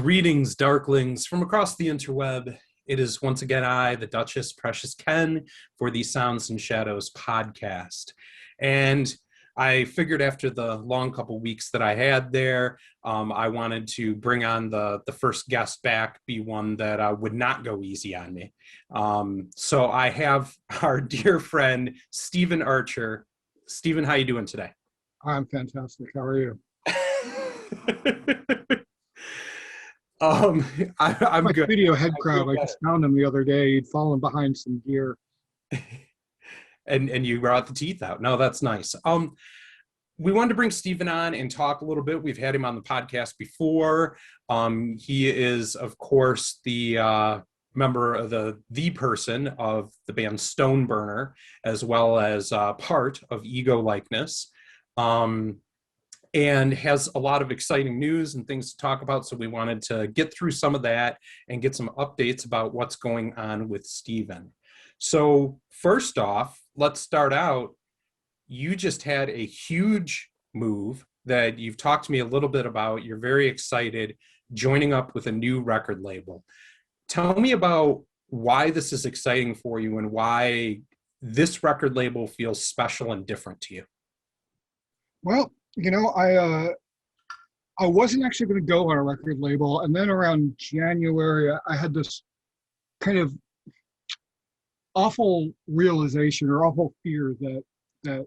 Greetings, Darklings, from across the interweb. It is once again I, the Duchess Precious Ken, for the Sounds and Shadows podcast. And I figured after the long couple weeks that I had there, I wanted to bring on the first guest back, be one that would not go easy on me. So I have our dear friend, Stephen Archer. Stephen, how you doing today? I'm fantastic. How are you? I'm My good. video head crab. I just found him the other day. He'd fallen behind some gear. And you brought the teeth out. No, that's nice. We wanted to bring Stephen on and talk a little bit. We've had him on the podcast before. He is, of course, the member of the person of the band Stoneburner, as well as part of Ego Likeness. And has a lot of exciting news and things to talk about. So we wanted to get through some of that and get some updates about what's going on with Stephen. So first off, let's start out. You just had a huge move that you've talked to me a little bit about. You're very excited, joining up with a new record label. Tell me about why this is exciting for you and why this record label feels special and different to you. Well, I wasn't actually going to go on a record label, and then around January, I had this kind of awful realization or awful fear that the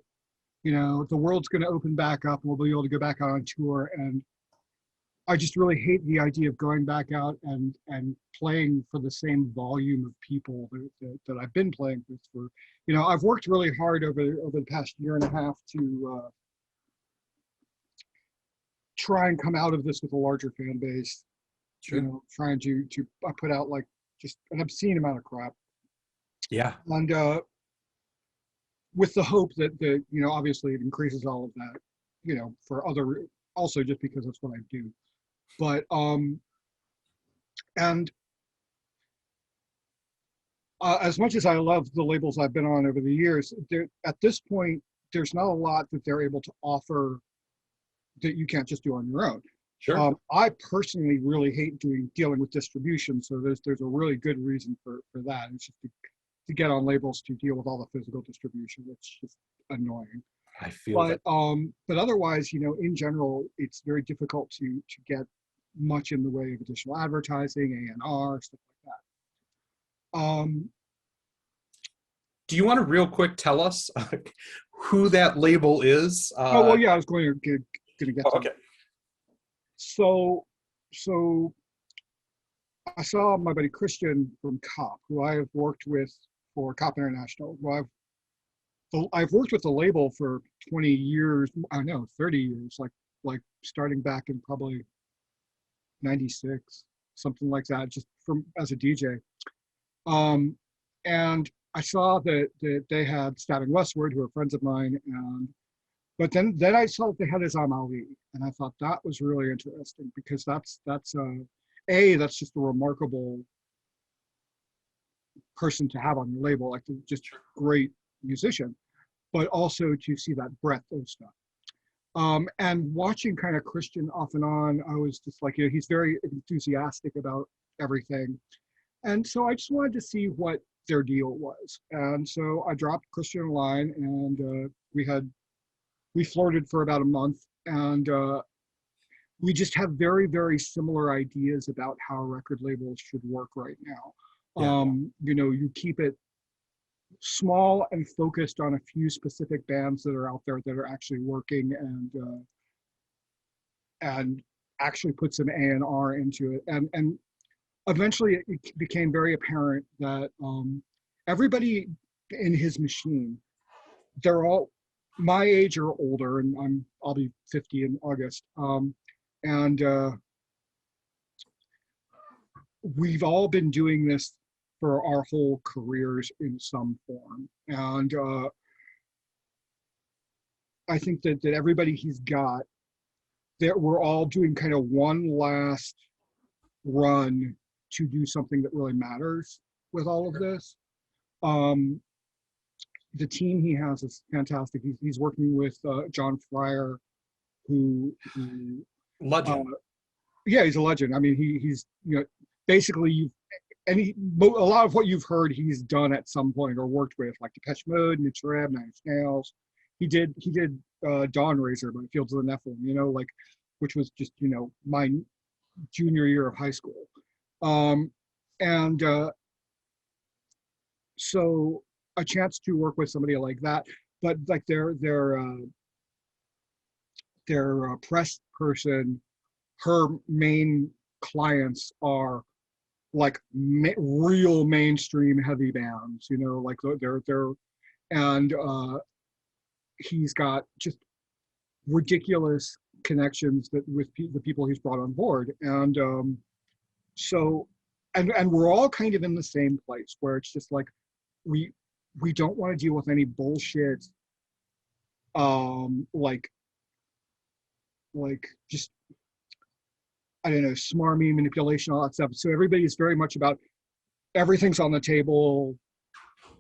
world's going to open back up and we'll be able to go back out on tour, and I just really hate the idea of going back out and playing for the same volume of people that I've been playing with for. I've worked really hard over the past year and a half to try and come out of this with a larger fan base. Sure. Trying to I put out like just an obscene amount of crap. Yeah. And with the hope that obviously it increases all of that, for other, also just because that's what I do. But and as much as I love the labels I've been on over the years, at this point there's not a lot that they're able to offer that you can't just do on your own. Sure. I personally really hate dealing with distribution, so there's a really good reason for that. It's just to get on labels to deal with all the physical distribution. It's just annoying. I feel that. But otherwise, in general, it's very difficult to get much in the way of additional advertising, A&R, stuff like that. Do you want to real quick tell us who that label is? I was going to get to okay. it. So I saw my buddy Christian from COP, who I have worked with for COP International, who I've worked with the label for 20 years, I know, 30 years, like starting back in probably 96, something like that, just as a DJ. And I saw that they had Stabbing Westward, who are friends of mine, but then I saw that they had Azam Ali, and I thought that was really interesting because that's just a remarkable person to have on your label, like just great musician, but also to see that breadth of stuff. And watching kind of Christian off and on, I was just like, he's very enthusiastic about everything. And so I just wanted to see what their deal was. And so I dropped Christian a line, and we flirted for about a month, and we just have very, very similar ideas about how record labels should work right now. Yeah. You keep it small and focused on a few specific bands that are out there that are actually working, and actually put some A&R into it. And eventually it became very apparent that everybody in his machine, they're all my age or older, and I'll be 50 in August. And we've all been doing this for our whole careers in some form. And I think that everybody he's got, that we're all doing kind of one last run to do something that really matters with all of this. The team he has is fantastic. He's working with John Fryer, who Legend. yeah, he's a legend. I mean, he's basically a lot of what you've heard he's done at some point or worked with, like Depeche Mode, Nutreb, Nine Inch Nails. He did Dawn Razor by Fields of the Nephilim, like, which was just my junior year of high school. And so a chance to work with somebody like that, but like their press person, her main clients are like real mainstream heavy bands, like they're and he's got just ridiculous connections that with the people he's brought on board, and so and we're all kind of in the same place where it's just like we don't want to deal with any bullshit, like just, I don't know, smarmy manipulation, all that stuff. So everybody's very much about everything's on the table.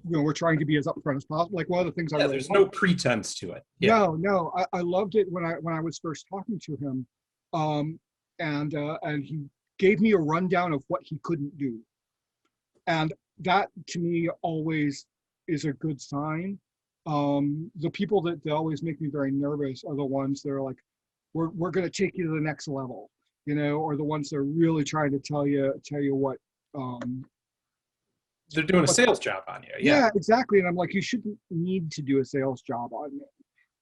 We're trying to be as upfront as possible. Like one of the things I really there's no pretense to it. No, I loved it when I was first talking to him, and he gave me a rundown of what he couldn't do, and that to me always is a good sign. The people that always make me very nervous are the ones that are like, we're going to take you to the next level, or the ones that are really trying to tell you what. They're doing a sales job on you. Yeah, exactly. And I'm like, you shouldn't need to do a sales job on me.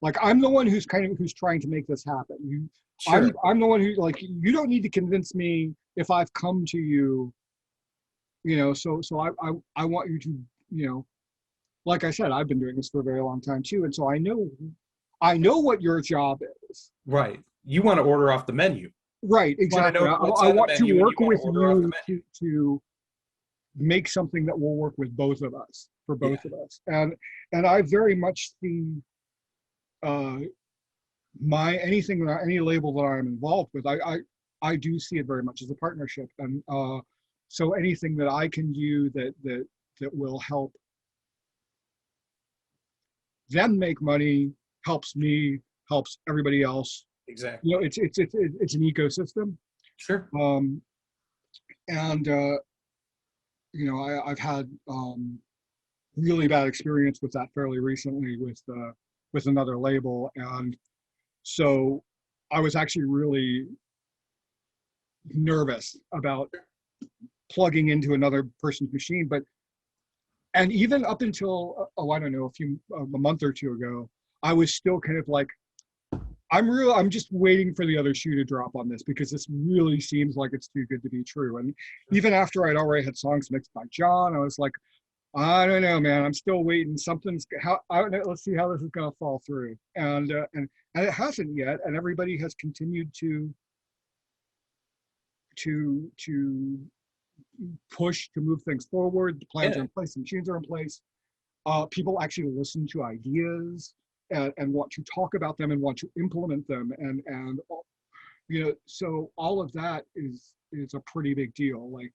Like, I'm the one who's trying to make this happen. Sure. I'm the one who, like, you don't need to convince me if I've come to you, so I want you to, like I said, I've been doing this for a very long time too. And so I know what your job is. Right. You want to order off the menu. Right, exactly. I want to work with you to make something that will work with both of us, for both of us. And I very much see any label that I'm involved with, I do see it very much as a partnership. And so anything that I can do that will help them make money helps me, helps everybody else. Exactly. It's an ecosystem. Sure. And I've had really bad experience with that fairly recently with another label, and so I was actually really nervous about plugging into another person's machine. And even up until I don't know, a month or two ago, I was still kind of like, I'm just waiting for the other shoe to drop on this, because this really seems like it's too good to be true. And even after I'd already had songs mixed by John, I was like, I don't know, man, I'm still waiting. Let's see how this is going to fall through. And it hasn't yet. And everybody has continued to push to move things forward. The plans are in place, the machines are in place. People actually listen to ideas and want to talk about them and want to implement them, and so all of that is a pretty big deal. Like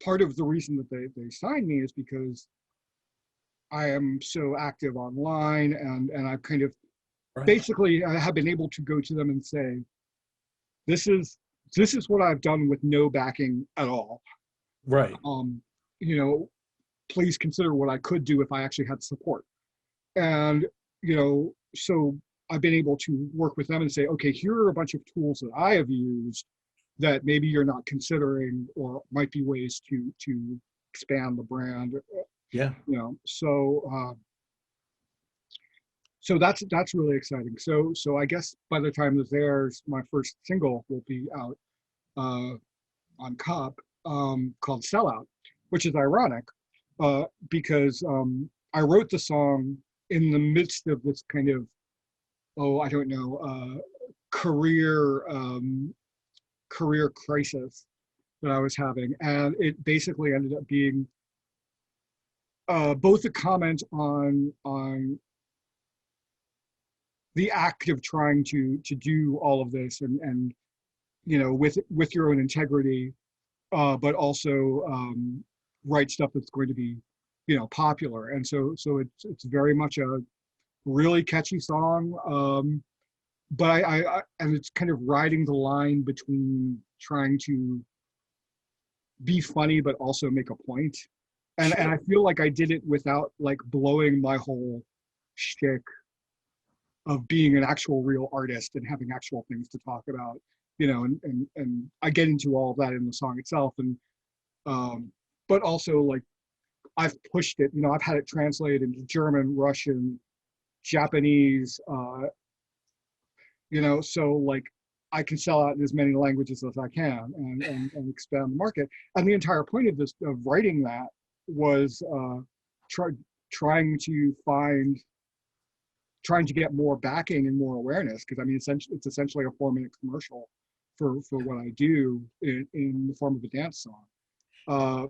part of the reason that they signed me is because I am so active online, and I've kind of basically I have been able to go to them and say, this is what I've done with no backing at all. Right. Please consider what I could do if I actually had support. And, so I've been able to work with them and say, okay, here are a bunch of tools that I have used that maybe you're not considering, or might be ways to expand the brand. Yeah. So that's really exciting. So I guess by the time that my first single will be out on Cop, called Sellout, which is ironic, because I wrote the song in the midst of this kind of, I don't know, career crisis that I was having. And it basically ended up being both a comment on the act of trying to do all of this and with your own integrity, but also write stuff that's going to be popular. And so it's very much a really catchy song, but and it's kind of riding the line between trying to be funny but also make a point. And I Sure. feel like I did it without like blowing my whole shtick of being an actual real artist and having actual things to talk about, and I get into all of that in the song itself. And but also like I've pushed it, I've had it translated into German, Russian, Japanese, so like I can sell out in as many languages as I can and expand the market. And the entire point of writing that was try, trying to find, trying to get more backing and more awareness. Because I mean, it's essentially a 4-minute commercial for what I do in the form of a dance song.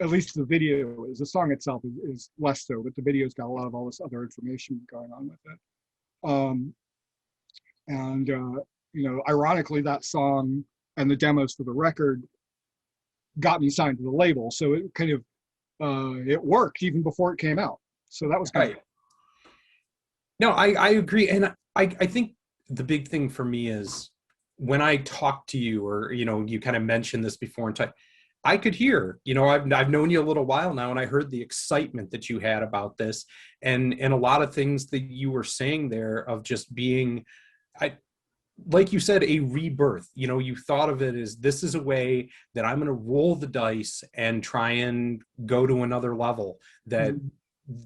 At least the video is. The song itself is less so, but the video's got a lot of all this other information going on with it. And ironically, that song and the demos for the record got me signed to the label, so it kind of it worked even before it came out. So that was kind Right. No, I agree. And I think the big thing for me is when I talk to you, or, you kind of mentioned this before and I could hear, I've known you a little while now, and I heard the excitement that you had about this, and a lot of things that you were saying there of just being, like you said, a rebirth. You thought of it as, this is a way that I'm going to roll the dice and try and go to another level that of.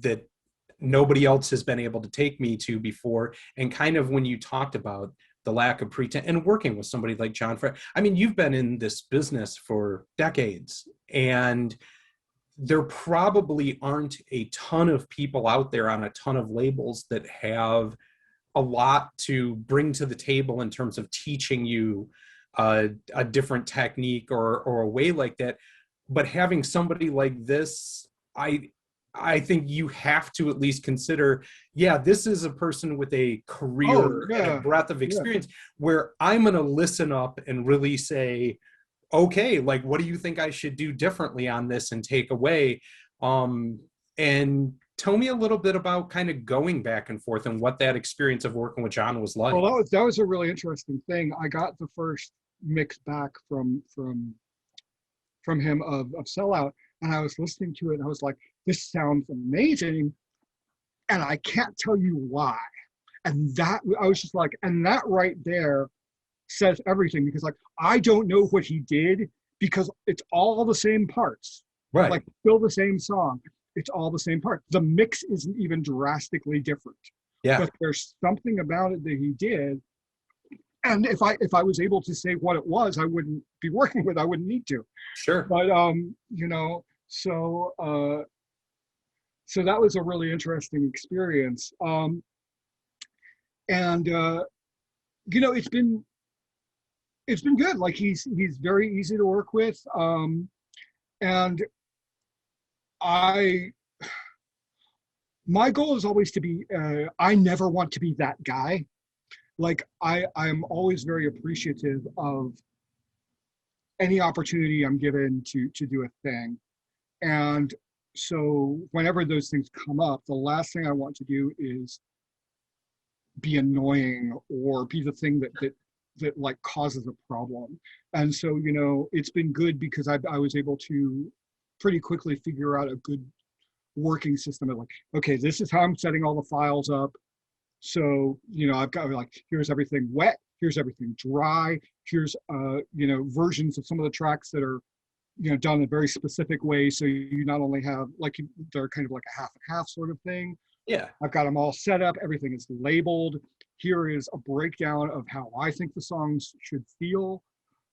that nobody else has been able to take me to before. And kind of when you talked about the lack of pretense and working with somebody like John Fred, I mean, you've been in this business for decades, and there probably aren't a ton of people out there on a ton of labels that have a lot to bring to the table in terms of teaching you a different technique or a way like that. But having somebody like this, I think you have to at least consider, yeah, this is a person with a Oh career and a yeah, breadth of yeah. experience where I'm going to listen up and really say, okay, like, what do you think I should do differently on this and take away? And tell me a little bit about kind of going back and forth and what that experience of working with John was Well, like. that was a really interesting thing. I got the first mix back from him of Sellout, and I was listening to it, and I was like, this sounds amazing, and I can't tell you why. And that I was just like, and that right there says everything, because like I don't know what he did, because it's all the same parts, Right. like still the same song. It's all the same part. The mix isn't even drastically different, Yeah. but there's something about it that he did. And if I was able to say what it was, I wouldn't be working with. I wouldn't need to. Sure. But so that was a really interesting experience. And it's been good. Like he's very easy to work with. And I my goal is always to be. I never want to be that guy. Like I'm always very appreciative of any opportunity I'm given to do a thing. And so whenever those things come up, the last thing I want to do is be annoying or be the thing that like causes a problem. And so, it's been good because I was able to pretty quickly figure out a good working system of like, okay, this is how I'm setting all the files up. So, I've got like, here's everything wet, here's everything dry, here's versions of some of the tracks that are done in a very specific way. So you not only have like, they're kind of like a half and half sort of thing. Yeah. I've got them all set up. Everything is labeled. Here is a breakdown of how I think the songs should feel.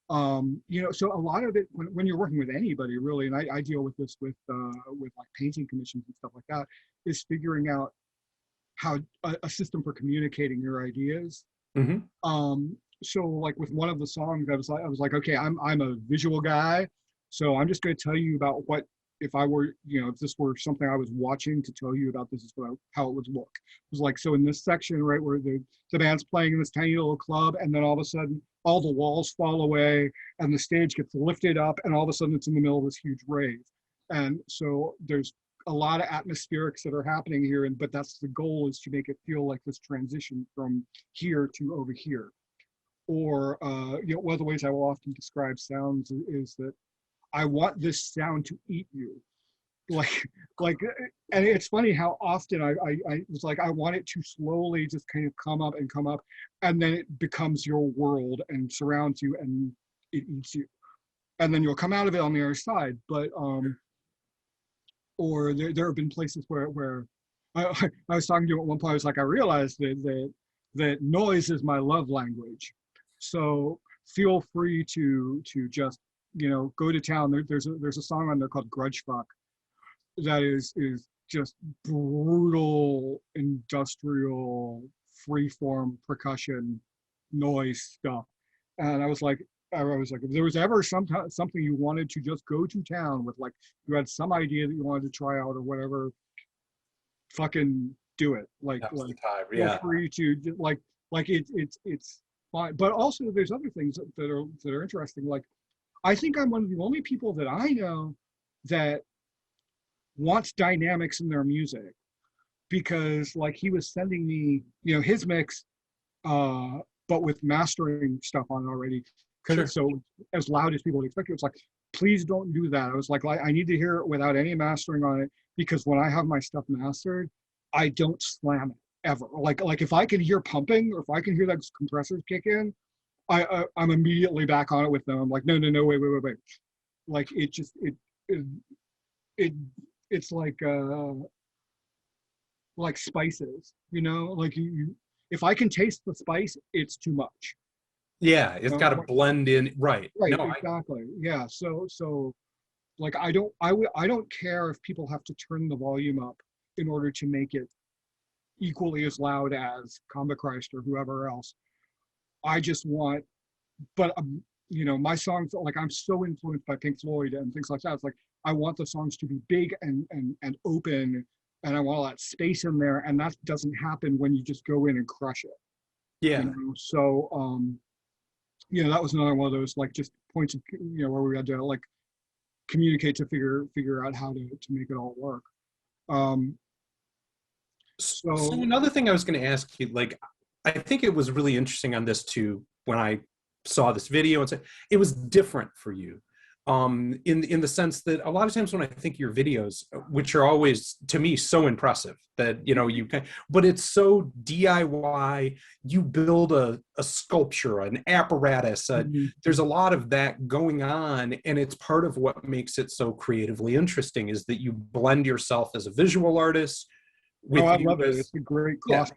So a lot of it, when you're working with anybody really, and I deal with this with like painting commissions and stuff like that, is figuring out how a system for communicating your ideas. Mm-hmm. So like with one of the songs, I was like, okay, I'm a visual guy, so I'm just going to tell you about what, if I were, if this were something I was watching to tell you about, this is how it would look. It was like, so in this section, right, where the band's playing in this tiny little club, and then all of a sudden, all the walls fall away, and the stage gets lifted up, and all of a sudden it's in the middle of this huge rave. And so there's a lot of atmospherics that are happening here, but that's the goal, is to make it feel like this transition from here to over here. Or one of the ways I will often describe sounds is that I want this sound to eat you. like like and it's funny how often I was like, I want it to slowly just kind of come up and then it becomes your world and surrounds you and it eats you, and then you'll come out of it on the other side. But or there have been places where I was talking to you at one point, I was like, I realized that noise is my love language, so feel free to just go to town. There's a song on there called Grudge Fuck that is just brutal industrial freeform percussion noise stuff. And I was like, if there was ever something you wanted to just go to town with, like you had some idea that you wanted to try out or whatever, fucking do it. Like time, feel free to it's fine. But also there's other things that are interesting. Like, I think I'm one of the only people that I know that wants dynamics in their music, because like he was sending me his mix but with mastering stuff on already, because it's so as loud as people would expect it. It's like, please don't do that. I was like, I need to hear it without any mastering on it, because when I have my stuff mastered, I don't slam it ever. Like if I can hear pumping, or if I can hear that compressors kick in, I'm immediately back on it with them. I'm like, no, wait. Like it's like spices, like you if I can taste the spice, it's too much. Yeah, it's got to blend in, right? Right, No, exactly. Yeah. So like I don't care if people have to turn the volume up in order to make it equally as loud as Combat Christ or whoever else. I just want, but my songs, like I'm so influenced by Pink Floyd and things like that. It's like I want the songs to be big and open, and I want all that space in there, and that doesn't happen when you just go in and crush it. yeah. So that was another one of those like just points of where we had to like communicate to figure out how to make it all work. So another thing I was going to ask you, like, I think it was really interesting on this too, when I saw this video and said it was different for you, in the sense that a lot of times when I think your videos, which are always to me so impressive that you can, but it's so DIY. You build a sculpture, an apparatus. There's a lot of that going on, and it's part of what makes it so creatively interesting is that you blend yourself as a visual artist with I love it. It's a great cost,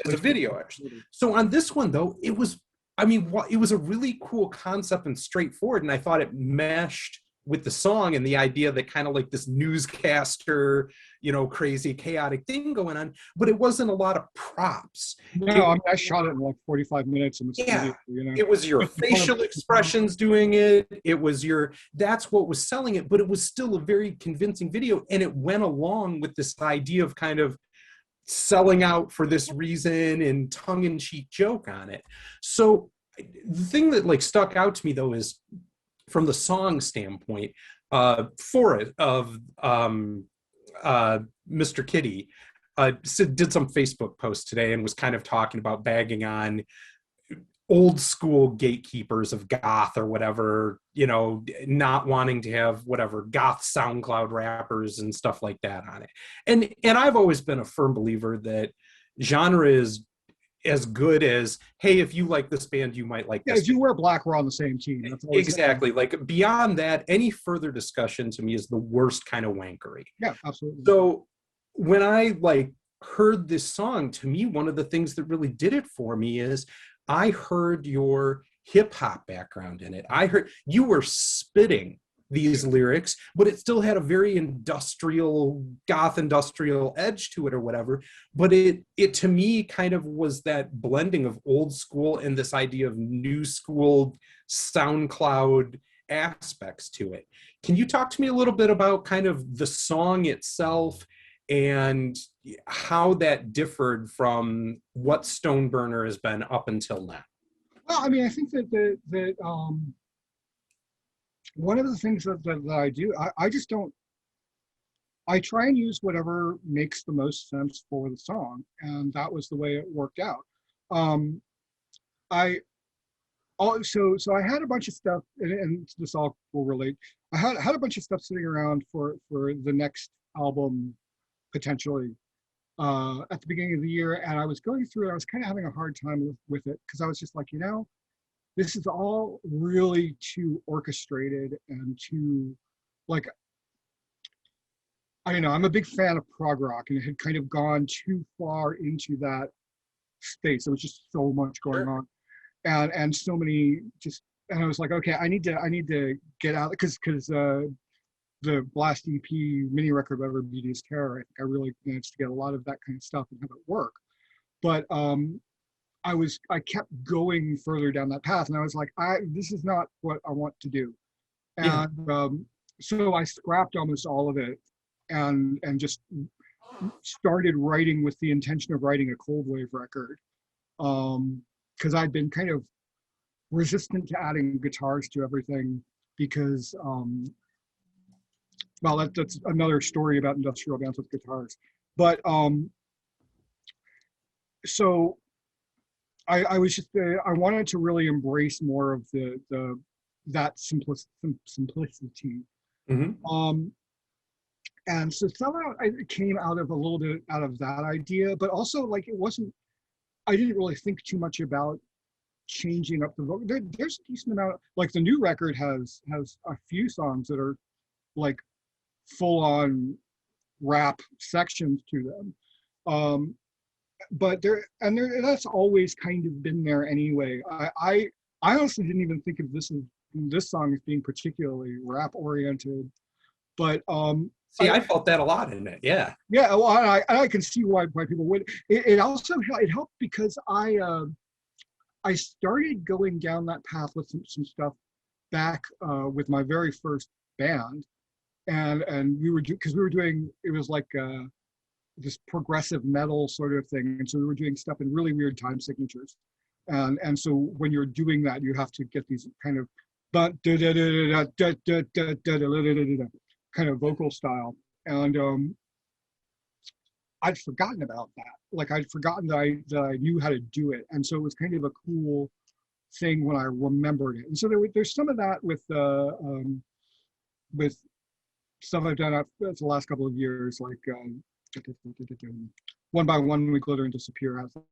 as a video artist. So on this one though, it was a really cool concept and straightforward, and I thought it meshed with the song and the idea that kind of like this newscaster, crazy chaotic thing going on, but it wasn't a lot of props. No, I shot it in like 45 minutes in the studio. It was your facial expressions doing it. That's what was selling it, but it was still a very convincing video, and it went along with this idea of kind of selling out for this reason and tongue-in-cheek joke on it. So the thing that like stuck out to me though is from the song standpoint, for it of Mr. Kitty did some Facebook post today and was kind of talking about bagging on old school gatekeepers of goth or whatever, not wanting to have whatever goth SoundCloud rappers and stuff like that on it. And I've always been a firm believer that genre is as good as, hey, if you like this band, you might like this. If you wear black, we're on the same team. That's exactly. Like beyond that, any further discussion to me is the worst kind of wankery. Yeah, absolutely. So when I like heard this song, to me, one of the things that really did it for me is I heard your hip hop background in it. I heard you were spitting these lyrics, but it still had a very goth industrial edge to it or whatever. But it to me kind of was that blending of old school and this idea of new school SoundCloud aspects to it. Can you talk to me a little bit about kind of the song itself and how that differed from what Stoneburner has been up until now? Well, I mean, I think that one of the things that I do, I just don't, I try and use whatever makes the most sense for the song, and that was the way it worked out. Um, I so I had a bunch of stuff, and this all will relate. I had a bunch of stuff sitting around for the next album potentially at the beginning of the year, and I was going through it. I was kind of having a hard time with it because I was just like, this is all really too orchestrated and too, like, I don't know. I'm a big fan of prog rock, and it had kind of gone too far into that space. There was just so much going Sure. on, and so many just. And I was like, okay, I need to get out because the last EP mini record ever, Beauty is Terror. I think I really managed to get a lot of that kind of stuff and have it work. But I kept going further down that path, and I was like, this is not what I want to do. Yeah. And so I scrapped almost all of it, and just started writing with the intention of writing a cold wave record. Because I'd been kind of resistant to adding guitars to everything because well, that's another story about industrial bands with guitars. But so I was just I wanted to really embrace more of the that simplicity. Hmm. Um, and so Sellout came out of a little bit out of that idea, but also like it wasn't. I didn't really think too much about changing up the vocal. There's a decent amount. Like the new record has a few songs that are like full on rap sections to them. But that's always kind of been there anyway. I honestly didn't even think of this song as being particularly rap oriented, but See, I felt that a lot in it. Yeah. yeah, well, I can see why people would. It also it helped because I started going down that path with some stuff back with my very first band, and we were because we were doing it was like this progressive metal sort of thing, and so we were doing stuff in really weird time signatures, and so when you're doing that, you have to get these kind of but kind of vocal style, and I'd forgotten about that. Like I'd forgotten that I knew how to do it, and so it was kind of a cool thing when I remembered it. And so there's some of that with stuff I've done the last couple of years, like One by One We Glitter and Disappear. You know,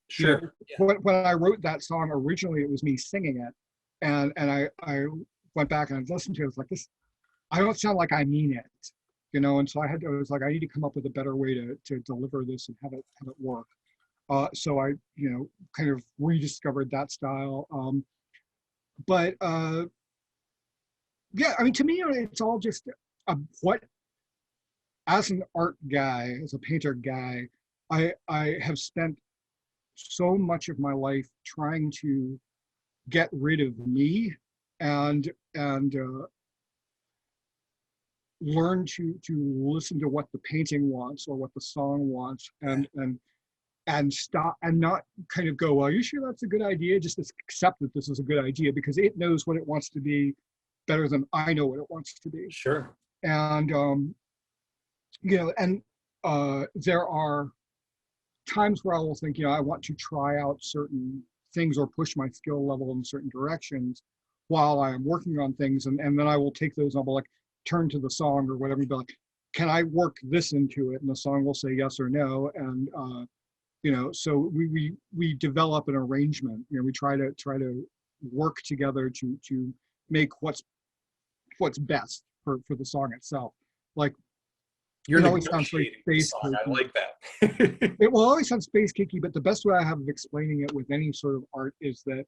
Sure. Yeah. when I wrote that song originally, it was me singing it, and I went back and I listened to it. I was like, this, I don't sound like I mean it, and so I was like, I need to come up with a better way to deliver this and have it work. So I, kind of rediscovered that style. But yeah, I mean, to me, it's all just what, as an art guy, as a painter guy, I have spent so much of my life trying to get rid of me and learn to listen to what the painting wants or what the song wants and stop and not kind of go, well, are you sure that's a good idea? Just accept that this is a good idea because it knows what it wants to be better than I know what it wants to be. Sure. And and there are times where I will think, I want to try out certain things or push my skill level in certain directions while I am working on things, and then I will take those and I'll like turn to the song or whatever and be like, can I work this into it? And the song will say yes or no, and so we develop an arrangement. We try to work together to make what's best for the song itself. Like You're it always sounds very negotiating the space song. I cakey. like that. It will always sound space cakey, but the best way I have of explaining it with any sort of art is that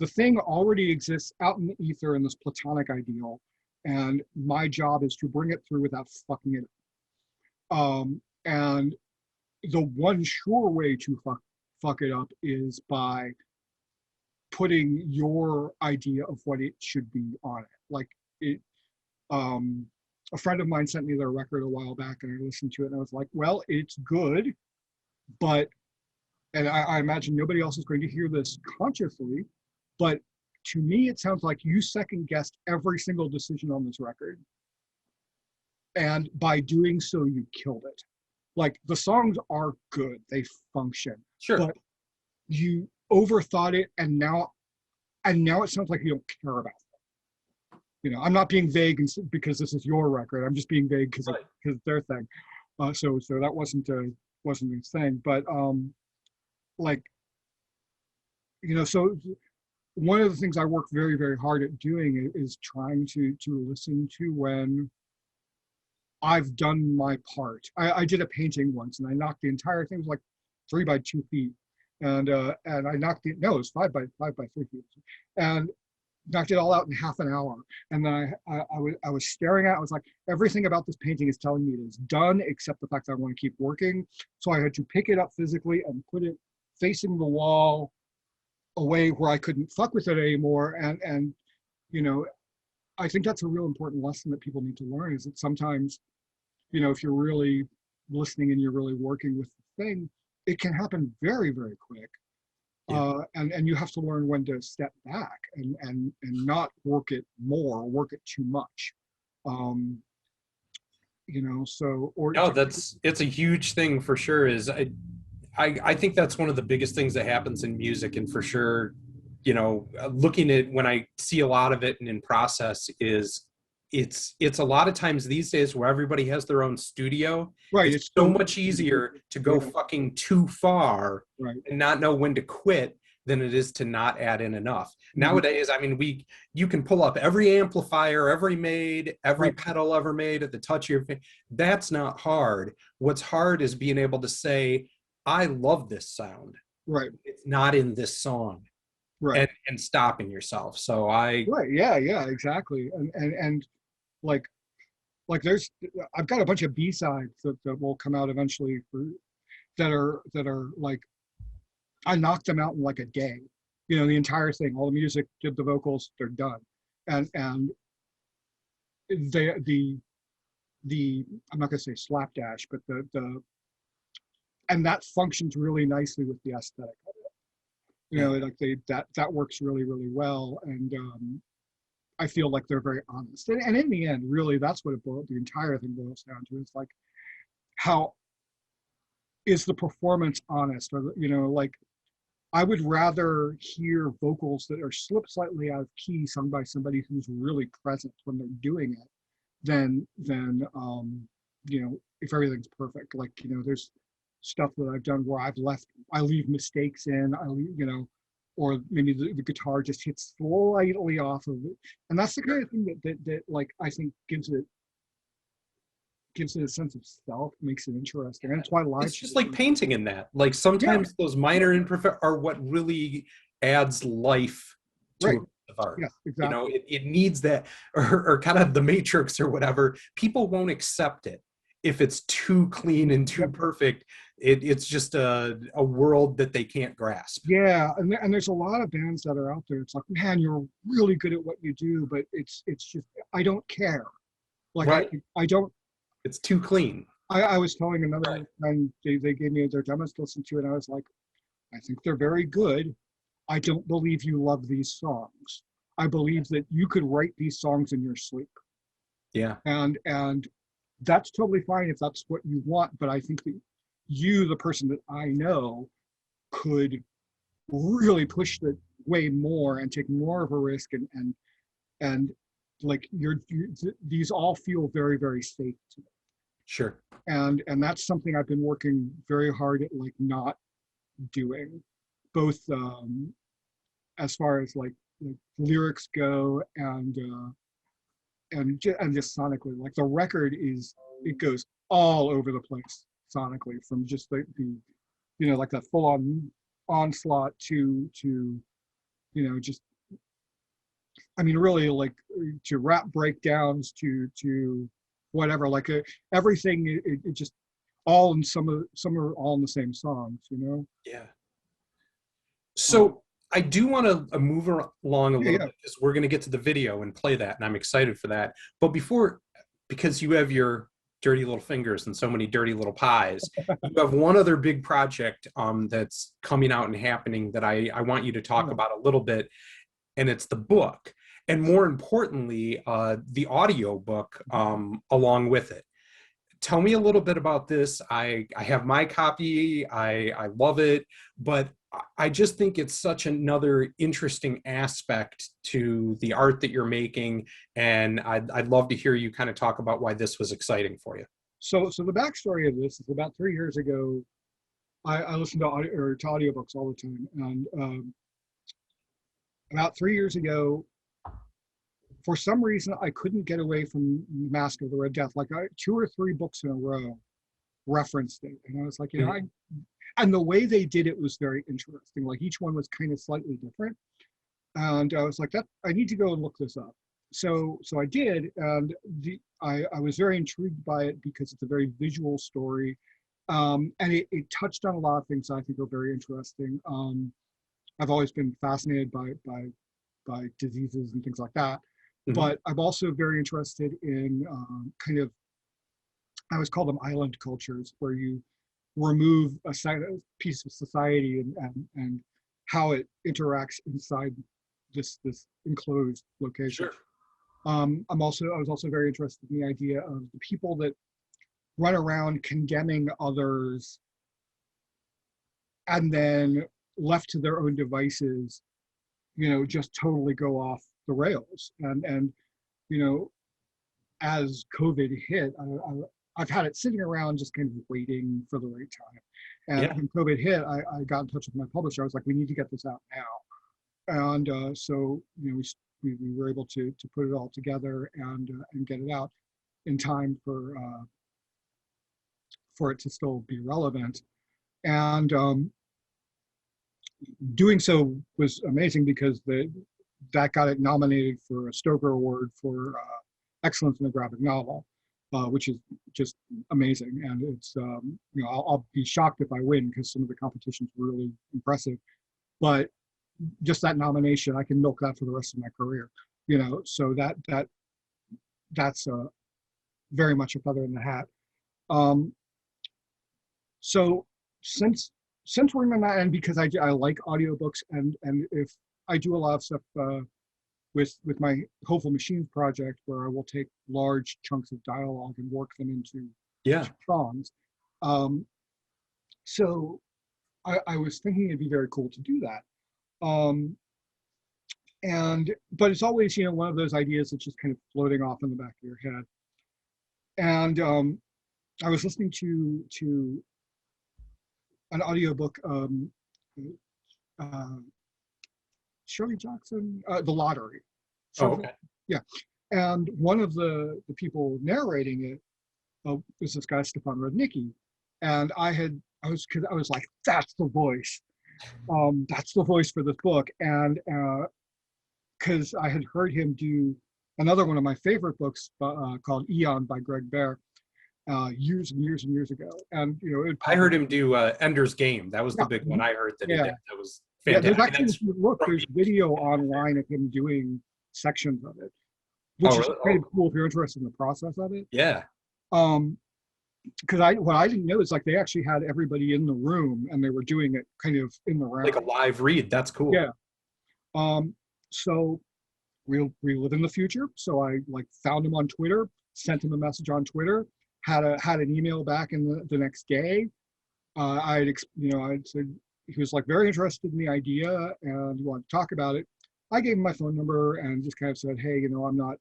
the thing already exists out in the ether in this platonic ideal, and my job is to bring it through without fucking it up. And the one sure way to fuck it up is by putting your idea of what it should be on it. Like it, a friend of mine sent me their record a while back, and I listened to it, and I was like, well, it's good, but, and I imagine nobody else is going to hear this consciously, but to me, it sounds like you second guessed every single decision on this record. and by doing so, you killed it. Like the songs are good, they function, Sure. but you overthought it, and now it sounds like you don't care about it. I'm not being vague because this is your record. I'm just being vague because Right. it's their thing. So that wasn't his thing, but like so one of the things I work very, very hard at doing is trying to listen to when I've done my part. I did a painting once and I knocked the entire thing. It was like 3 by 2 feet, and I knocked it. No, it was 5 by 3 feet, and knocked it all out in half an hour. And then I was staring at it. I was like, everything about this painting is telling me it is done, except the fact that I want to keep working. So I had to pick it up physically and put it facing the wall, away where I couldn't fuck with it anymore. And I think that's a real important lesson that people need to learn, is that sometimes, if you're really listening and you're really working with the thing, it can happen very, very quick. Yeah. And you have to learn when to step back and not work it more, work it too much. So, or No, it's a huge thing for sure. I think that's one of the biggest things that happens in music, and for sure, looking at when I see a lot of it and in process is it's a lot of times these days where everybody has their own studio. right. It's It's so so much easier to go yeah, fucking too far right. and not know when to quit than it is to not add in enough. Mhm. Nowadays, I mean, you can pull up every amplifier ever made, every Right, pedal ever made at the touch of your finger. That's not hard. What's hard is being able to say, I love this sound. right, It's not in this song, right, and stopping yourself. So I, right. Yeah, yeah, exactly. And like there's I've got a bunch of B-sides that will come out eventually that are like I knocked them out in like a day. The entire thing, all the music, did the vocals, they're done. And the I'm not gonna say slapdash, but the and that functions really nicely with the aesthetic. yeah, Like that works really, really well. And I feel like they're very honest. And in the end, really, that's what the entire thing boils down to. It's like, how is the performance honest? Or, like, I would rather hear vocals that are slipped slightly out of key sung by somebody who's really present when they're doing it than if everything's perfect. Like, there's stuff that I've done where I leave mistakes in, or maybe the guitar just hits slightly off of it. And that's the kind of thing that like I think gives it a sense of self, makes it interesting. And that's why live it's just like shows, painting in that. Like yeah, sometimes those minor imperfect are what really adds life to a right. piece of art. Yes, exactly. It needs that, or kind of the matrix or whatever. People won't accept it if it's too clean and too Yep. perfect. It's just a world that they can't grasp. Yeah, and there's a lot of bands that are out there. It's like, man, you're really good at what you do, but it's just I don't care. Like Right. I don't. It's too clean. I was telling Right. another friend, they gave me their demos to listen to, and I was like, I think they're very good. I don't believe you love these songs. I believe that you could write these songs in your sleep, Yeah. and that's totally fine if that's what you want. But I think that you, the person that I know, could really push the way more and take more of a risk, and like these all feel very, very safe to me. Sure. And that's something I've been working very hard at, like, not doing, both as far as like lyrics go, and just sonically. Like the record it goes all over the place sonically, from just like that full on onslaught to just, I mean, really, like, to rap breakdowns to whatever, like, everything, it just all in some are all in the same songs. Yeah. Um, So I do want to move along a yeah, little yeah. bit because we're going to get to the video and play that, and I'm excited for that. But before, because you have your dirty little fingers and so many dirty little pies, you have one other big project that's coming out and happening that I want you to talk Oh, about a little bit, and it's the book. and more importantly, the audio book along with it. Tell me a little bit about this. I have my copy. I love it, but I just think it's such another interesting aspect to the art that you're making, and I'd love to hear you kind of talk about why this was exciting for you. So the backstory of this is about 3 years ago. I listened to audiobooks all the time, and about 3 years ago, for some reason, I couldn't get away from Mask of the Red Death. Like 2 or 3 books in a row referenced it, and I was like, Mhm. and the way they did it was very interesting. Like each one was kind of slightly different, and I was like, that I need to go and look this up. So I did, and I was very intrigued by it because it's a very visual story, and it touched on a lot of things I think are very interesting. I've always been fascinated by diseases and things like that, Mhm. but I'm also very interested in kind of, I always call them island cultures, where you remove a piece of society and how it interacts inside this enclosed location. Sure. I was also very interested in the idea of the people that run around condemning others and then left to their own devices, just totally go off the rails. And you know, as COVID hit, I've had it sitting around just kind of waiting for the right time. And Yeah. when COVID hit, I got in touch with my publisher. I was like, we need to get this out now. And so, we were able to put it all together and get it out in time for it to still be relevant. And doing so was amazing because that got it nominated for a Stoker Award for excellence in a graphic novel, which is just amazing. And it's I'll be shocked if I win because some of the competition's really impressive. But just that nomination, I can milk that for the rest of my career. So that's very much a feather in the hat. Um, so since we're in that, and because I like audiobooks, and if I do a lot of stuff with my Hopeful Machines project, where I will take large chunks of dialogue and work them into Yeah. songs. Um, so I was thinking it'd be very cool to do that. Um, but it's always, one of those ideas that's just kind of floating off in the back of your head. And I was listening to an audiobook, uh, Shirley Jackson, The Lottery. Oh, Shirley, okay. yeah. And one of the people narrating it was this guy, Stefan Rudnicki. And I was like, that's the voice. That's the voice for this book. And because I had heard him do another one of my favorite books called Eon by Greg Bear years and years and years ago. And, it I pop up. heard him do Ender's Game. That was the Yeah. big one I heard that he Yeah. did. That was Yeah. There's fantastic. I mean, actually, that's if you look, from there's video online of him doing sections of it, which oh, is really? kind Oh, of cool if you're interested in the process of it. yeah. Um, because what I didn't know is like they actually had everybody in the room and they were doing it kind of in the Like a round. live read. That's cool. Yeah. So we live in the future. So I like found him on Twitter, sent him a message on Twitter, had an email back in the next day. I'd said he was like very interested in the idea and he wanted to talk about it. I gave him my phone number and just kind of said, hey, I'm not.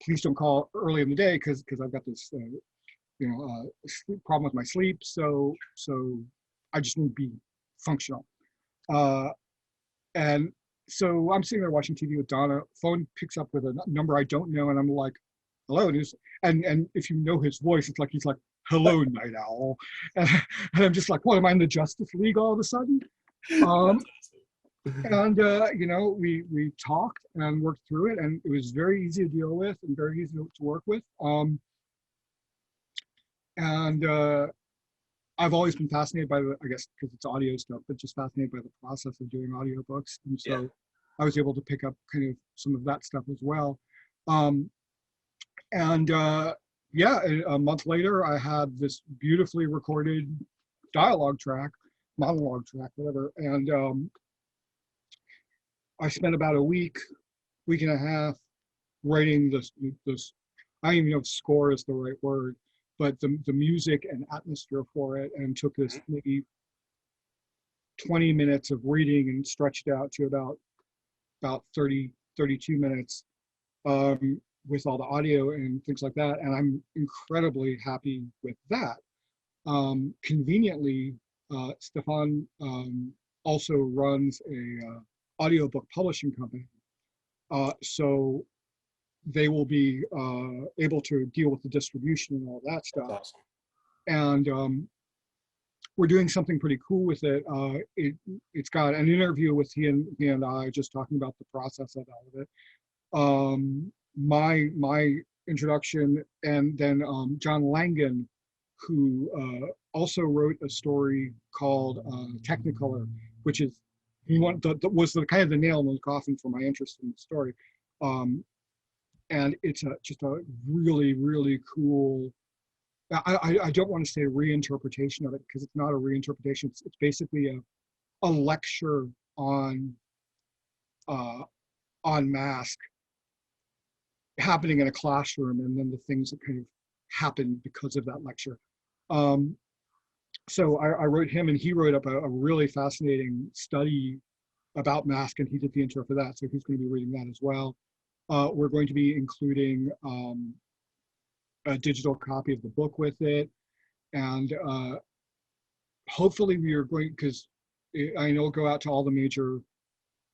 Please don't call early in the day because I've got this problem with my sleep. So I just need to be functional. Uh, and so I'm sitting there watching TV with Donna. Phone picks up with a number I don't know, and I'm like, "Hello." And if you know his voice, it's like he's like, "Hello, Night Owl," and I'm just like, "What am I in the Justice League all of a sudden?" Um, and we talked and worked through it, and it was very easy to deal with and very easy to work with. And I've always been fascinated by I guess because it's audio stuff, but just fascinated by the process of doing audiobooks. And Yeah. so I was able to pick up kind of some of that stuff as well. Um, and yeah, a month later, I had this beautifully recorded dialogue track, monologue track, whatever. And I spent about a week week and a half writing this. I don't even know if score is the right word, but the music and atmosphere for it, and took this maybe 20 minutes of reading and stretched out to about 32 minutes, with all the audio and things like that. And I'm incredibly happy with that. Conveniently, Stefan also runs a audiobook publishing company. So they will be able to deal with the distribution and all that stuff. That's awesome. And we're doing something pretty cool with it. It's got an interview with he and I, just talking about the process of all of it. My introduction, and then John Langan, who also wrote a story called Technicolor, which is was the kind of the nail in the coffin for my interest in the story. And it's just a really, really cool. I don't want to say reinterpretation of it, because it's not a reinterpretation. It's basically a lecture on mask happening in a classroom, and then the things that kind of happen because of that lecture. So I wrote him, and he wrote up a really fascinating study about mask, and he did the intro for that. So he's going to be reading that as well. We're going to be including a digital copy of the book with it, and hopefully we are going, because I know it'll go out to all the major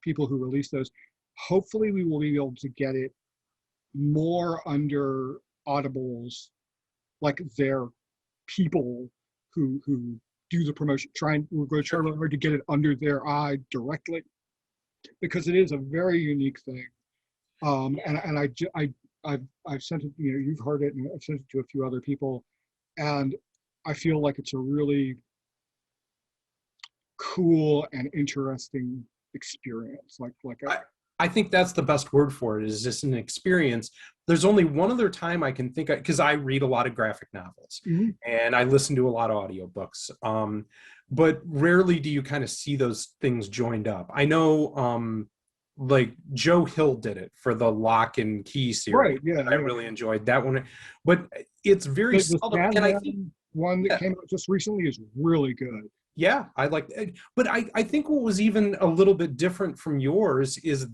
people who release those. Hopefully we will be able to get it more under Audible's, like their people who do the promotion. We're going to try really hard to get it under their eye directly, because it is a very unique thing. And I've sent it, you've heard it, and I've sent it to a few other people, and I feel like it's a really cool and interesting experience. I think that's the best word for it, is just an experience. There's only one other time I can think of, because I read a lot of graphic novels, and I listen to a lot of audiobooks, but rarely do you kind of see those things joined up. I know like Joe Hill did it for the Lock and Key series. Right, yeah. I really enjoyed that one, but it's very seldom. And I think one that came out just recently is really good. Yeah, I like it. But I think what was even a little bit different from yours is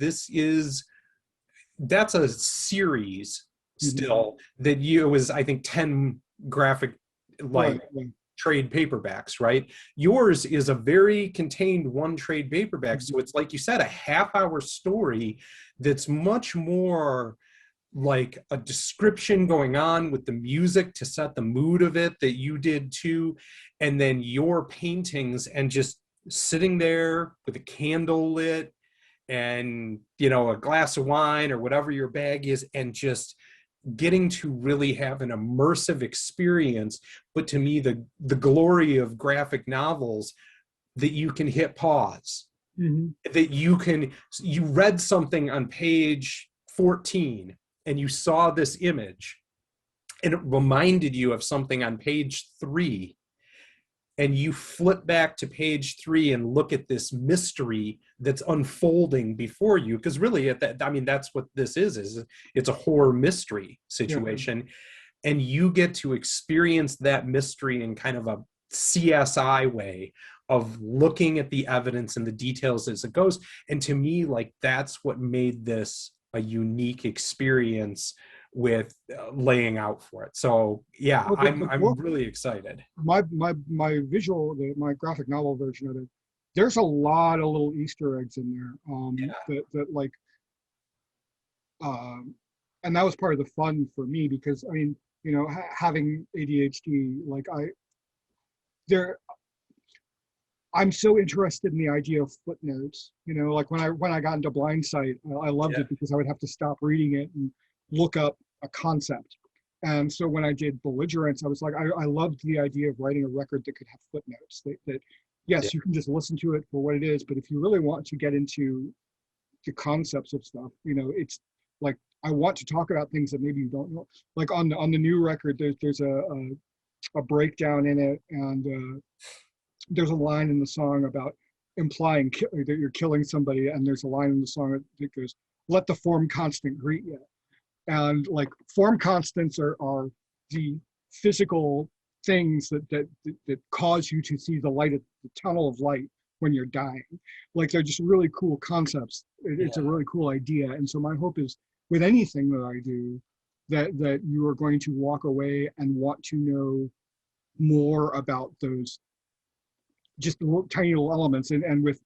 that's a series still that it was, I think, 10 graphic trade paperbacks, right? Yours is a very contained one trade paperback. So it's, like you said, a half-hour story that's much more like a description going on with the music to set the mood of it that you did too, and then your paintings, and just sitting there with a candle lit and a glass of wine or whatever your bag is, and just getting to really have an immersive experience. But to me, the glory of graphic novels, that you can hit pause, that you read something on page 14 and you saw this image and it reminded you of something on page 3, and you flip back to page 3 and look at this mystery that's unfolding before you. Because really, that's what this is it's a horror mystery situation. And you get to experience that mystery in kind of a CSI way of looking at the evidence and the details as it goes. And to me, like, that's what made this a unique experience with laying out for it. So yeah, I'm really excited. My visual, my graphic novel version of it, there's a lot of little Easter eggs in there, and that was part of the fun for me, because having ADHD, I'm so interested in the idea of footnotes. Like when I got into Blindsight, I loved it because I would have to stop reading it and look up a concept. And so when I did Belligerence, I was like, I loved the idea of writing a record that could have footnotes. That yes, you can just listen to it for what it is, but if you really want to get into the concepts of stuff, it's like, I want to talk about things that maybe you don't know. Like on the new record, there's a breakdown in it, and there's a line in the song about implying that you're killing somebody, and there's a line in the song that goes, let the form constant greet you. And like form constants are the physical things that cause you to see the light at the tunnel of light when you're dying. Like they're just really cool concepts. It's a really cool idea. And so my hope is with anything that I do, that you are going to walk away and want to know more about those just tiny little elements. And with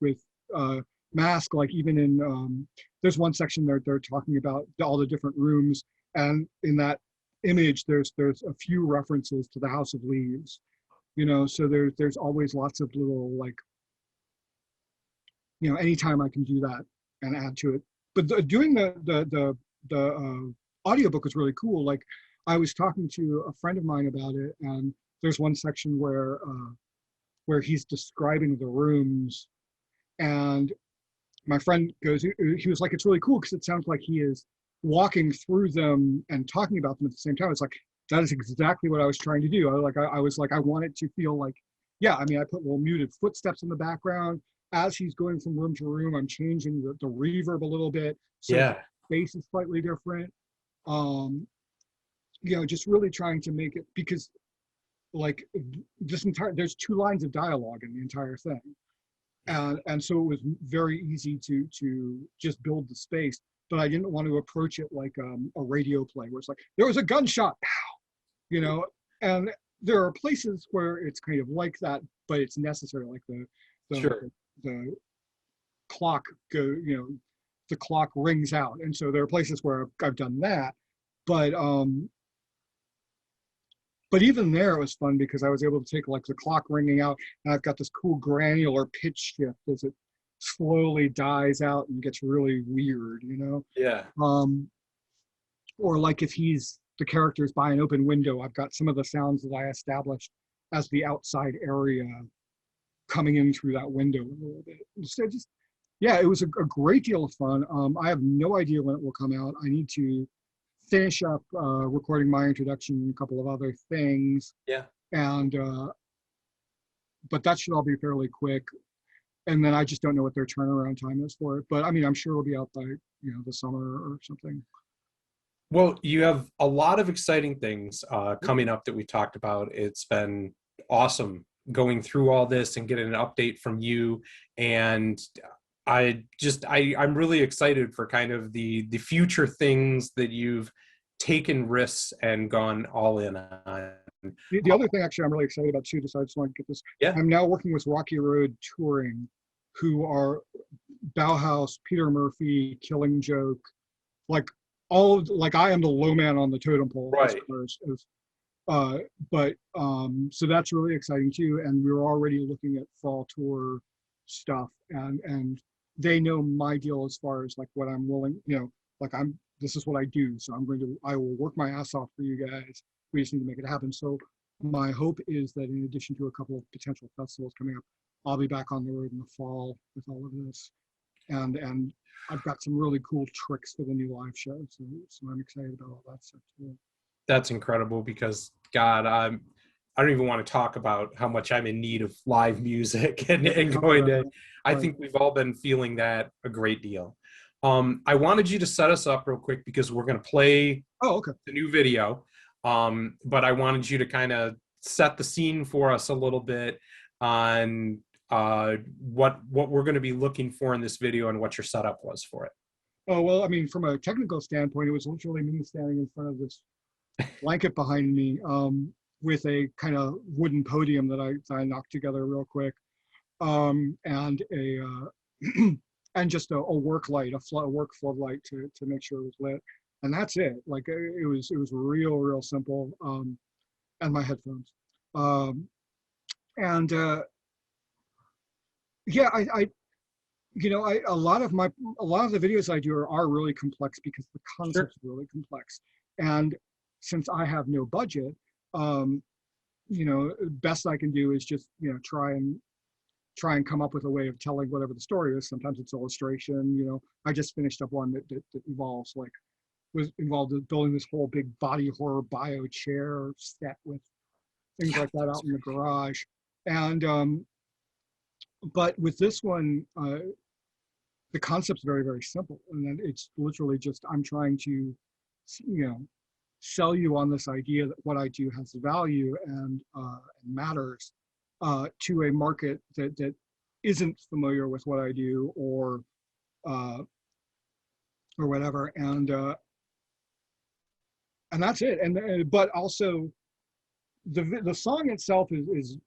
Mask, like even in there's one section there they're talking about all the different rooms, and in that image there's a few references to the House of Leaves, you know. So there's always lots of little, like, you know, anytime I can do that and add to it. But doing the audiobook was really cool. Like I was talking to a friend of mine about it, and there's one section where he's describing the rooms, and my friend goes, he was like, it's really cool because it sounds like he is walking through them and talking about them at the same time. It's like, that is exactly what I was trying to do. I was like, I want it to feel like, yeah, I mean, I put little muted footsteps in the background. As he's going from room to room, I'm changing the reverb a little bit. So the space is slightly different. You know, just really trying to make it, because like there's 2 lines of dialogue in the entire thing. And so it was very easy to just build the space, but I didn't want to approach it like a radio play where it's like, there was a gunshot, pow, you know. And there are places where it's kind of like that, but it's necessary, like the clock you know, the clock rings out. And so there are places where I've done that, but even there, it was fun because I was able to take like the clock ringing out, and I've got this cool granular pitch shift as it slowly dies out and gets really weird, you know? Yeah. Or like if the character's by an open window, I've got some of the sounds that I established as the outside area coming in through that window a little bit. So just, yeah, it was a great deal of fun. I have no idea when it will come out. I need to finish up recording my introduction and a couple of other things. Yeah. And but that should all be fairly quick. And then I just don't know what their turnaround time is for it. But I mean, I'm sure it'll be out by, you know, the summer or something. Well, you have a lot of exciting things coming up that we talked about. It's been awesome going through all this and getting an update from you. And I'm really excited for kind of the future things that you've taken risks and gone all in on. The other thing actually I'm really excited about too, just I just want to get this. Yeah. I'm now working with Rocky Road Touring, who are Bauhaus, Peter Murphy, Killing Joke, like all of, like I am the low man on the totem pole. Right. So that's really exciting too. And we're already looking at fall tour stuff, and they know my deal as far as like what I'm willing, you know, like this is what I do. So I will work my ass off for you guys. We just need to make it happen. So my hope is that in addition to a couple of potential festivals coming up, I'll be back on the road in the fall with all of this. And I've got some really cool tricks for the new live show. So I'm excited about all that stuff too. That's incredible because God, I don't even want to talk about how much I'm in need of live music and going to, I think we've all been feeling that a great deal. I wanted you to set us up real quick because we're going to play the new video. But I wanted you to kind of set the scene for us a little bit on what we're going to be looking for in this video and what your setup was for it. Oh, well, I mean, from a technical standpoint, it was literally me standing in front of this blanket behind me with a kind of wooden podium that I knocked together real quick, and and just a work light, a work floodlight to make sure it was lit, and that's it. Like it was real simple, and my headphones, yeah, a lot of the videos I do are really complex because the concept's really complex, and since I have no budget, you know, best I can do is just, you know, try and come up with a way of telling whatever the story is. Sometimes it's illustration, you know. I just finished up one that involves was involved in building this whole big body horror bio chair set with things like that out in the garage. And but with this one, the concept's very, very simple. And then it's literally just, I'm trying to, sell you on this idea that what I do has value and matters to a market that isn't familiar with what I do or whatever. And that's it. But also the song itself is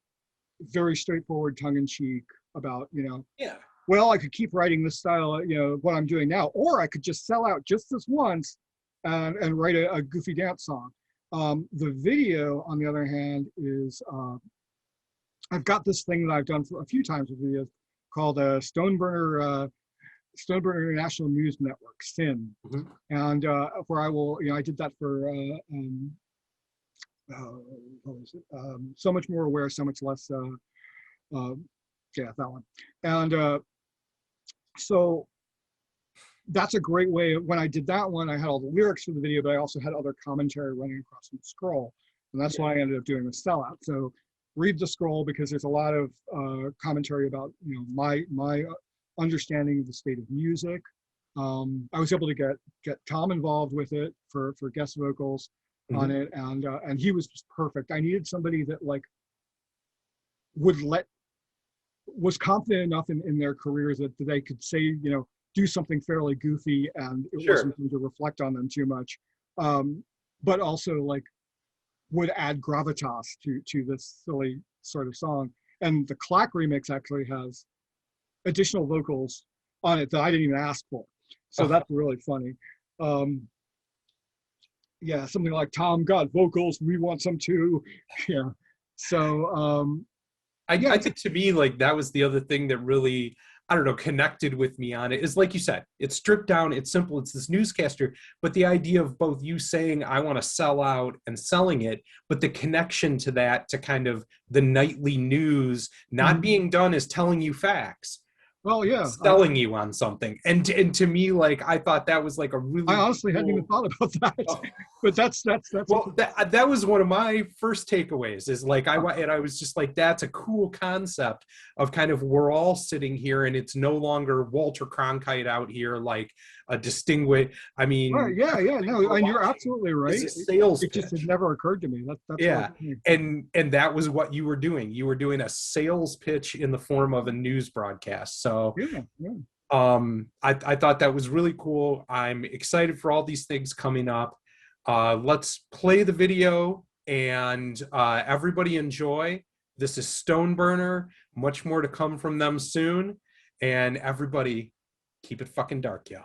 very straightforward, tongue in cheek about, Yeah. well, I could keep writing this style, what I'm doing now, or I could just sell out just this once and write a goofy dance song. The video, on the other hand, I've got this thing that I've done for a few times with videos called Stoneburner International News Network, SIN. Mhm. And where I will, I did that for what was it? So Much More Aware, So Much Less, yeah, that one. And so that's a great way. When I did that one, I had all the lyrics for the video, but I also had other commentary running across the scroll. And that's why I ended up doing the Sellout. So read the scroll because there's a lot of commentary about, my understanding of the state of music. I was able to get Tom involved with it for guest vocals on it, and he was just perfect. I needed somebody that was confident enough in their careers that they could say, do something fairly goofy and it wasn't going to reflect on them too much, but also would add gravitas to this silly sort of song. And the Clack remix actually has additional vocals on it that I didn't even ask for. So that's really funny. Yeah, something like Tom got vocals, we want some too. Yeah. So I think to me, that was the other thing that really, I don't know, connected with me on it is, like you said, it's stripped down, it's simple, it's this newscaster, but the idea of both you saying, I want to sell out and selling it, but the connection to that, to kind of the nightly news, not being done as telling you facts. Well, yeah, selling you on something, and to me, I thought that was a really. I honestly hadn't even thought about that, but that's. Well, that was one of my first takeaways. Is I was just that's a cool concept of kind of we're all sitting here, and it's no longer Walter Cronkite out here a distinguished. I mean, right, yeah, no, and you're absolutely right. It's a sales it just had never occurred to me. That's yeah, and that was what you were doing. You were doing a sales pitch in the form of a news broadcast. So yeah. I thought that was really cool. I'm excited for all these things coming up. Let's play the video and everybody enjoy. This is Stoneburner. Much more to come from them soon. And everybody, keep it fucking dark, yo.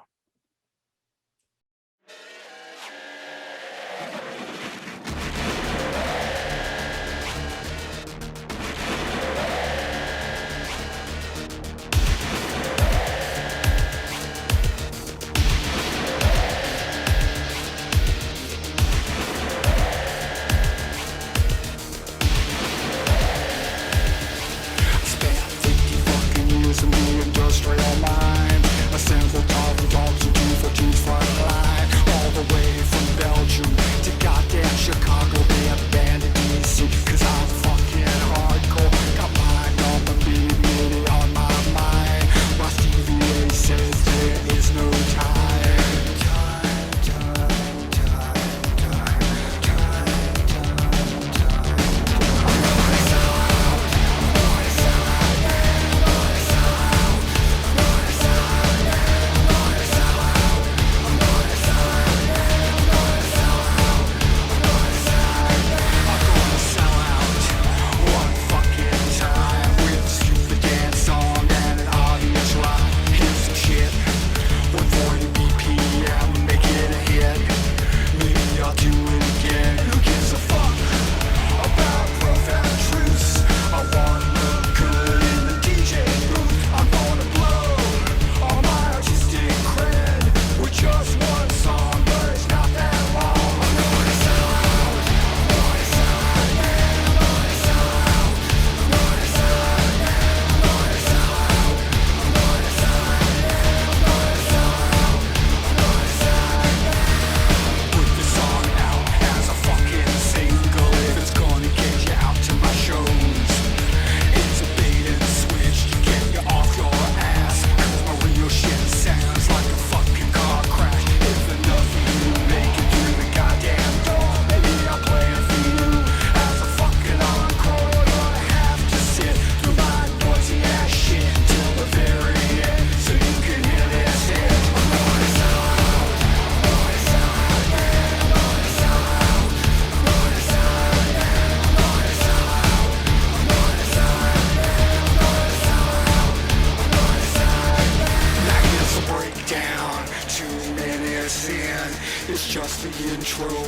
In the industrial mind, a sample of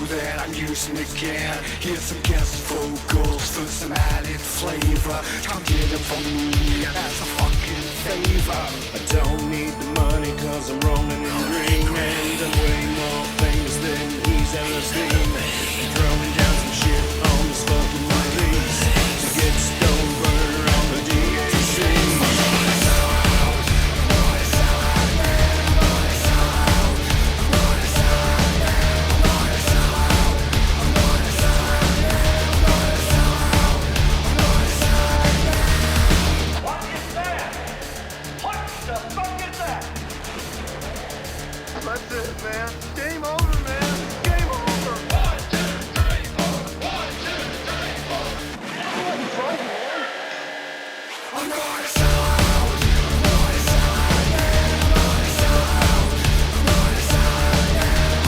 that I'm using again. Here's some guest vocals for some added flavor. Come get them from me as a fucking favor. I don't need the money cause I'm rolling in the ring, and I'm way more famous than he's ever seen. Throwing down some shit on this fucking release to get Stoneburner on the DAC. That's it, man. Game over, man. Game over. 1, 2, 3, 4. 1, 2, 3, 4. I wasn't frightened, man. I'm gonna sell out. I'm gonna sell out. I'm gonna sell out. I'm gonna sell out. I'm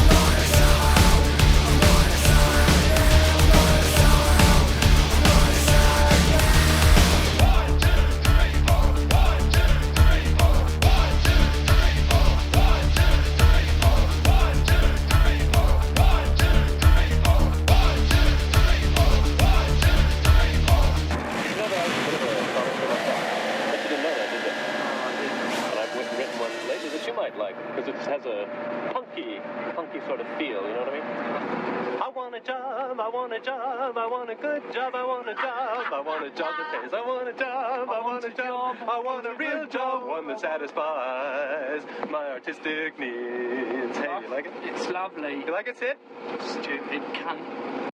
gonna sell out. I'm gonna sell out. I'm gonna sell out. I'm gonna sell out. 1, 2, 3, 4. 1, 2, 3, 4. 1, 2, 3, 4. 1, 2, 3, 4. 1, 2, 3, 4. 1, 2, 3, 4. 1, 2, 3, 4. 1, 2, 3, 4. You know that I was a bit of a comic book fan. But you didn't know that, did you? And I've written one lately that you might like, because it has a punky sort of feel, you know what I mean? I want a job, I want a job, I want a good job, I want a job, I want a job that pays, I want a job, I want a job, I want a real job, one that satisfies my artistic needs. Hey, you like it? It's lovely. You like it, Sid? Stupid cunt.